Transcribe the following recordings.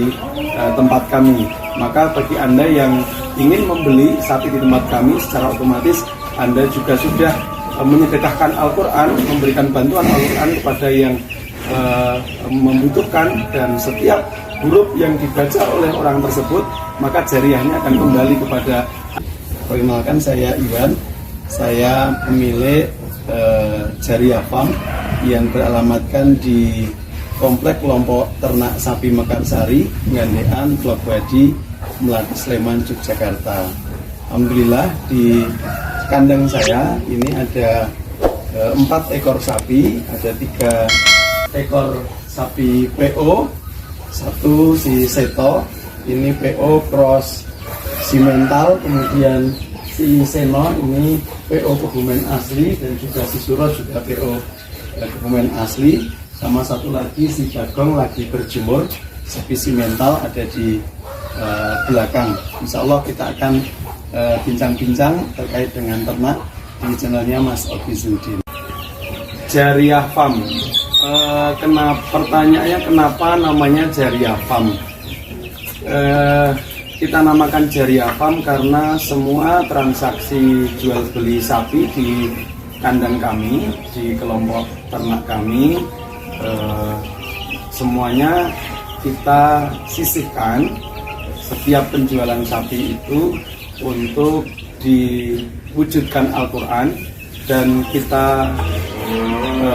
di tempat kami. Maka bagi Anda yang ingin membeli sapi di tempat kami, secara otomatis Anda juga sudah menyedekahkan Al-Quran, memberikan bantuan Al-Quran kepada yang membutuhkan, dan setiap huruf yang dibaca oleh orang tersebut maka jariahnya akan kembali kepada. Perkenalkan, saya Iwan, saya pemilik Jariah Farm yang beralamatkan di Komplek Kelompok Ternak Sapi Mekarsari, Gandean, Blok Wadi, Melati, Sleman, Yogyakarta. Alhamdulillah di kandang saya ini ada 4 ekor sapi, ada 3 ekor sapi PO, 1 si Seto, ini PO cross simental, kemudian si Seno ini PO Kebumen asli, dan juga si Suro juga PO Kebumen asli, sama satu lagi si Bagong lagi berjemur sapi simental ada di belakang. Insya Allah kita akan bincang-bincang terkait dengan ternak di channelnya Mas Ogi Zudin. Jariah Farm, pertanyaannya kenapa namanya Jariah Farm? Kita namakan Jariah Farm karena semua transaksi jual beli sapi di kandang kami, di kelompok ternak kami, semuanya kita sisihkan setiap penjualan sapi itu untuk diwujudkan Al-Quran, dan kita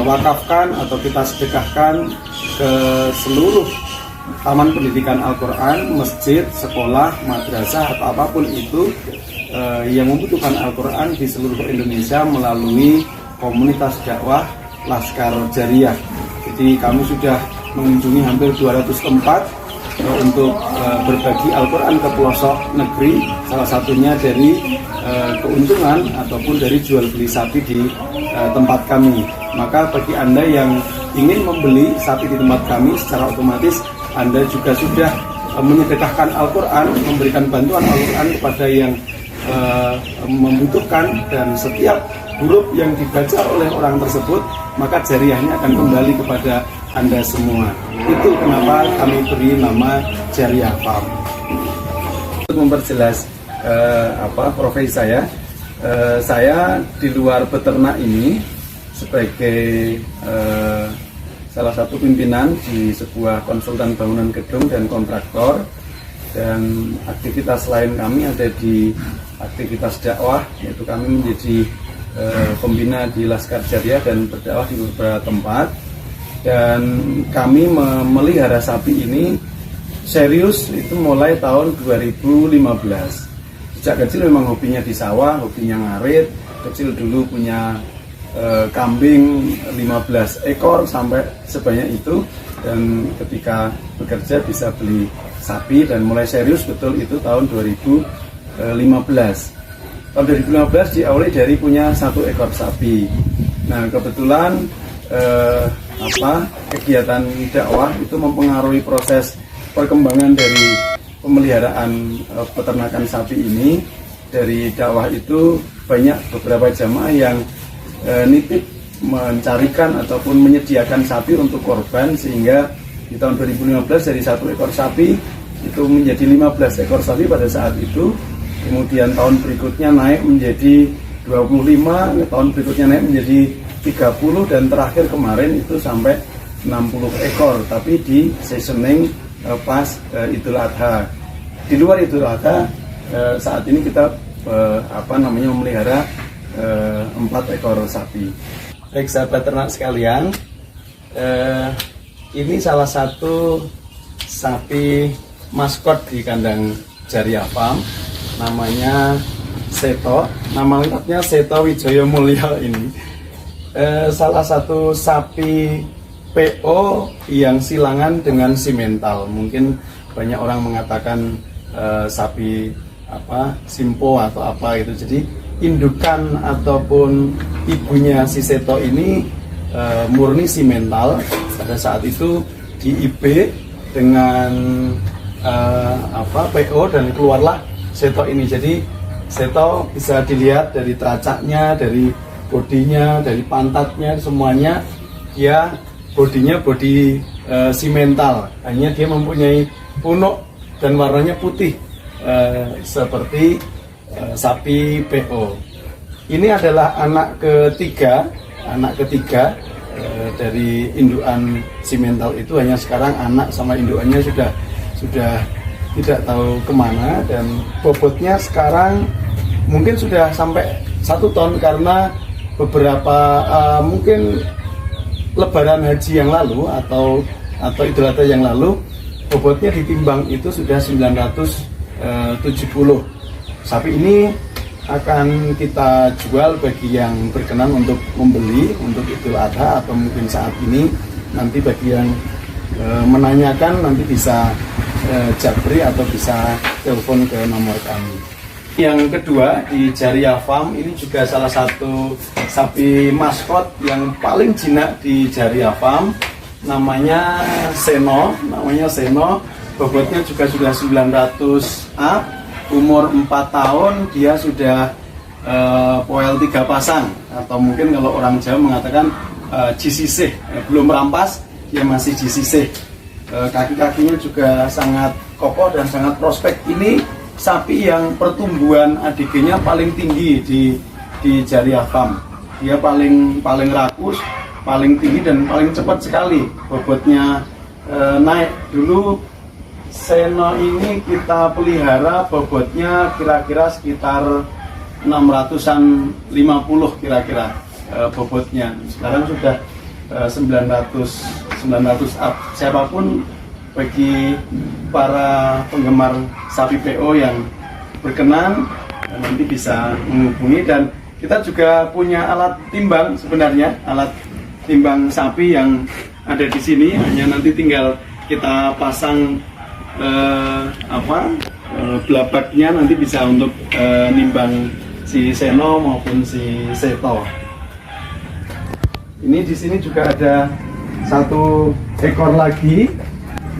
wakafkan atau kita sedekahkan ke seluruh taman pendidikan Al-Quran, masjid, sekolah, madrasah, atau apapun itu yang membutuhkan Al-Quran di seluruh Indonesia melalui komunitas dakwah Laskar Jariah. Jadi kami sudah mengunjungi hampir 200 tempat untuk berbagi Al-Quran ke pelosok negeri, salah satunya dari keuntungan ataupun dari jual beli sapi di tempat kami. Maka bagi Anda yang ingin membeli sapi di tempat kami, secara otomatis Anda juga sudah menyedekahkan Al-Quran, memberikan bantuan Al-Quran kepada yang membutuhkan, dan setiap huruf yang dibaca oleh orang tersebut maka jariahnya akan kembali kepada Anda semua. Itu kenapa kami beri nama Jariah Farm. Untuk memperjelas profesi saya di luar beternak ini sebagai salah satu pimpinan di sebuah konsultan bangunan gedung dan kontraktor, dan aktivitas lain kami ada di aktivitas dakwah, yaitu kami menjadi pembina di Laskar Jariah dan berdakwah di beberapa tempat. Dan kami memelihara sapi ini serius itu mulai tahun 2015. Sejak kecil memang hobinya di sawah, hobinya ngarit. Kecil dulu punya kambing 15 ekor sampai sebanyak itu, dan ketika bekerja bisa beli sapi, dan mulai serius betul itu tahun 2015. Tahun 2015 diawali dari punya 1 ekor sapi. Nah, kebetulan kegiatan dakwah itu mempengaruhi proses perkembangan dari pemeliharaan peternakan sapi ini. Dari dakwah itu banyak beberapa jamaah yang nitip mencarikan ataupun menyediakan sapi untuk korban, sehingga di tahun 2015 dari 1 ekor sapi itu menjadi 15 ekor sapi pada saat itu. Kemudian tahun berikutnya naik menjadi 25, tahun berikutnya naik menjadi 30, dan terakhir kemarin itu sampai 60 ekor, tapi di seasoning pas Idul Adha. Di luar Idul Adha saat ini kita memelihara 4 ekor sapi. Baik sahabat ternak sekalian, ini salah satu sapi maskot di kandang Jariah Farm, namanya Seto. Nama lengkapnya Seto Wijoyo Mulyo ini. Salah satu sapi PO yang silangan dengan simental. Mungkin banyak orang mengatakan sapi simpo atau apa itu. Jadi indukan ataupun ibunya si Seto ini murni simental. Pada saat itu di IB dengan PO, dan keluarlah Seto ini. Jadi Seto bisa dilihat dari teracaknya, dari bodinya, dari pantatnya, semuanya dia bodinya bodi simental. Hanya dia mempunyai punuk dan warnanya putih seperti sapi PO. Ini adalah anak ketiga dari indukan simental itu. Hanya sekarang anak sama indukannya sudah tidak tahu kemana, dan bobotnya sekarang mungkin sudah sampai 1 ton karena beberapa mungkin Lebaran haji yang lalu atau Idul Adha yang lalu, bobotnya ditimbang itu sudah 970. Sapi ini akan kita jual bagi yang berkenan untuk membeli untuk Idul Adha, atau mungkin saat ini nanti bagi yang menanyakan nanti bisa japri atau bisa telepon ke nomor kami. Yang kedua di Jaria Farm, ini juga salah satu sapi maskot yang paling jinak di Jaria Farm, namanya Seno. Bobotnya juga sudah 900 up, umur 4 tahun, dia sudah poel 3 pasang, atau mungkin kalau orang Jawa mengatakan jisisih, belum rampas, dia masih jisisih. Kaki-kakinya juga sangat kokoh dan sangat prospek. Ini sapi yang pertumbuhan ADG-nya paling tinggi di Jaria Farm. Dia paling rakus, paling tinggi dan paling cepat sekali bobotnya naik. Dulu Seno ini kita pelihara, bobotnya kira-kira sekitar 650 kira-kira bobotnya. Sekarang sudah 900 up. Siapapun bagi para penggemar sapi PO yang berkenan nanti bisa menghubungi, dan kita juga punya alat timbang, sebenarnya alat timbang sapi yang ada di sini, hanya nanti tinggal kita pasang belabaknya, nanti bisa untuk nimbang si Seno maupun si Seto. Ini di sini juga ada 1 ekor lagi.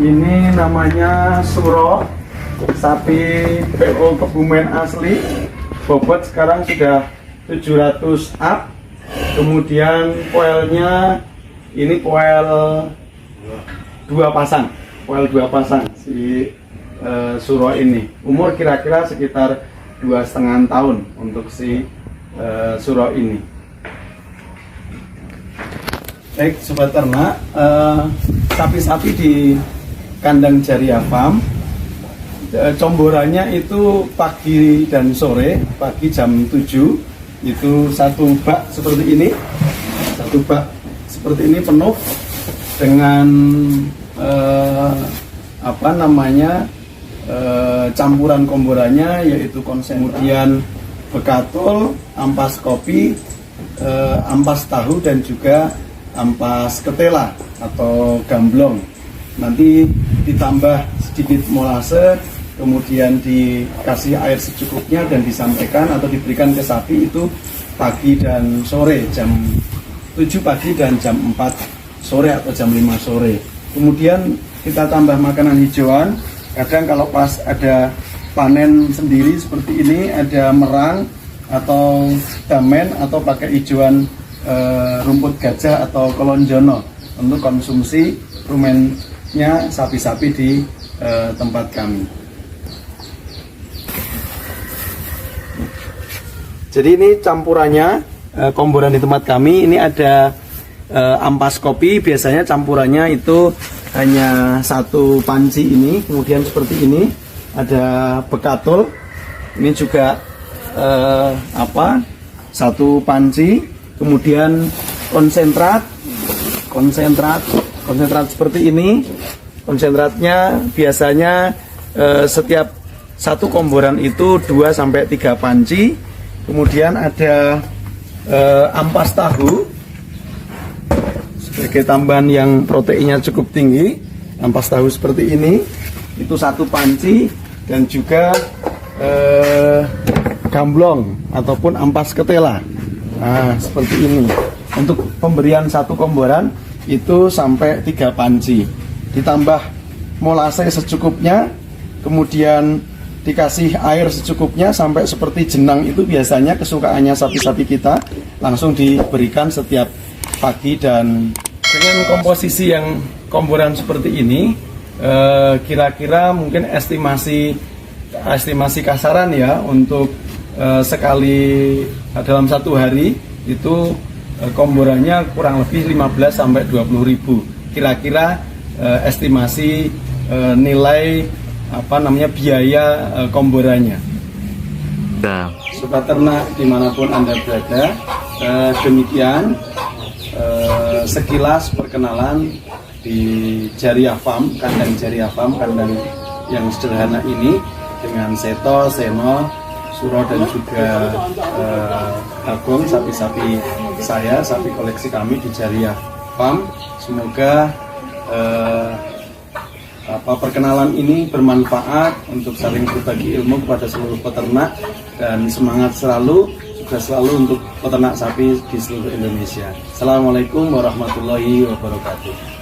Ini namanya Suro, sapi PO Kebumen asli. Bobot sekarang sudah 700 up. Kemudian poelnya ini poel 2 pasang. Poel 2 pasang si Suro ini. Umur kira-kira sekitar 2,5 tahun untuk si Suro ini. Baik sobat ternak, sapi-sapi di kandang Jaria Farm, comborannya itu pagi dan sore. Pagi jam 7 itu 1 bak seperti ini, 1 bak seperti ini penuh dengan campuran komborannya, yaitu kemudian bekatul, ampas kopi, ampas tahu, dan juga ampas ketela atau gamblong. Nanti ditambah sedikit molase, kemudian dikasih air secukupnya dan disampaikan atau diberikan ke sapi itu pagi dan sore, jam 7 pagi dan jam 4 sore atau jam 5 sore. Kemudian kita tambah makanan hijauan. Kadang kalau pas ada panen sendiri seperti ini, ada merang atau damen, atau pakai hijauan rumput gajah atau kolonjono untuk konsumsi rumennya sapi-sapi di tempat kami. Jadi ini campurannya, komboran di tempat kami. Ini ada ampas kopi, biasanya campurannya itu hanya 1 panci ini. Kemudian seperti ini ada bekatul, ini juga 1 panci. Kemudian konsentrat seperti ini. Konsentratnya biasanya setiap 1 komboran itu 2-3 panci. Kemudian ada ampas tahu sebagai tambahan yang proteinnya cukup tinggi. Ampas tahu seperti ini itu 1 panci, dan juga gamblong ataupun ampas ketela. Nah, seperti ini. Untuk pemberian 1 komboran itu sampai 3 panci. Ditambah molase secukupnya, kemudian dikasih air secukupnya sampai seperti jenang. Itu biasanya kesukaannya sapi-sapi kita, langsung diberikan setiap pagi. Dan dengan komposisi yang komboran seperti ini, kira-kira mungkin estimasi kasaran ya untuk sekali dalam satu hari itu komborannya kurang lebih 15 sampai 20 ribu. Kira-kira estimasi nilai biaya komborannya. Sobat ternak dimanapun Anda berada, demikian sekilas perkenalan di Jariah Farm, kandang Jariah Farm, kandang yang sederhana ini dengan Seto, Seno, Suro dan juga Agung, sapi-sapi saya, sapi koleksi kami di Jariah Farm. Semoga perkenalan ini bermanfaat untuk saling berbagi ilmu kepada seluruh peternak, dan semangat selalu, sukses selalu untuk peternak sapi di seluruh Indonesia. Assalamualaikum warahmatullahi wabarakatuh.